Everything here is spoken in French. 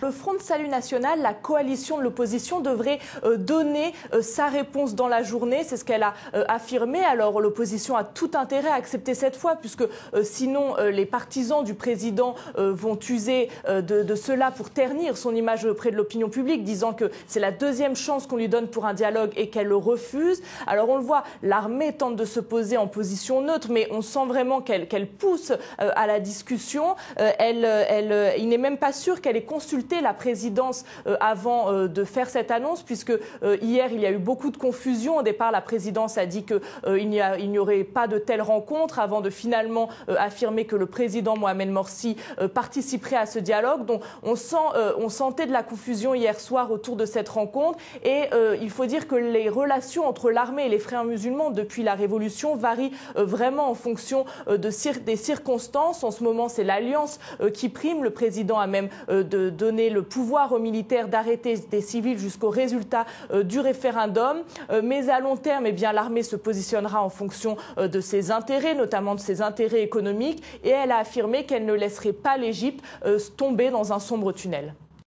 Le Front de Salut National, la coalition de l'opposition, devrait donner sa réponse dans la journée. C'est ce qu'elle a affirmé. Alors l'opposition a tout intérêt à accepter cette fois, puisque sinon les partisans du président vont user de cela pour ternir son image auprès de l'opinion publique, disant que c'est la deuxième chance qu'on lui donne pour un dialogue et qu'elle le refuse. Alors on le voit, l'armée tente de se poser en position neutre, mais on sent vraiment qu'elle pousse à la discussion. Il n'est même pas sûr qu'elle ait consulté la présidence avant de faire cette annonce, puisque hier il y a eu beaucoup de confusion. Au départ, la présidence a dit qu'il n'y aurait pas de telle rencontre avant de finalement affirmer que le président Mohamed Morsi participerait à ce dialogue. Donc on sentait de la confusion hier soir autour de cette rencontre, et il faut dire que les relations entre l'armée et les frères musulmans depuis la révolution varient vraiment en fonction des circonstances. En ce moment, c'est l'alliance qui prime. Le président a même donné le pouvoir aux militaires d'arrêter des civils jusqu'au résultat du référendum. Mais à long terme, eh bien, l'armée se positionnera en fonction de ses intérêts, notamment de ses intérêts économiques, et elle a affirmé qu'elle ne laisserait pas l'Égypte tomber dans un sombre tunnel.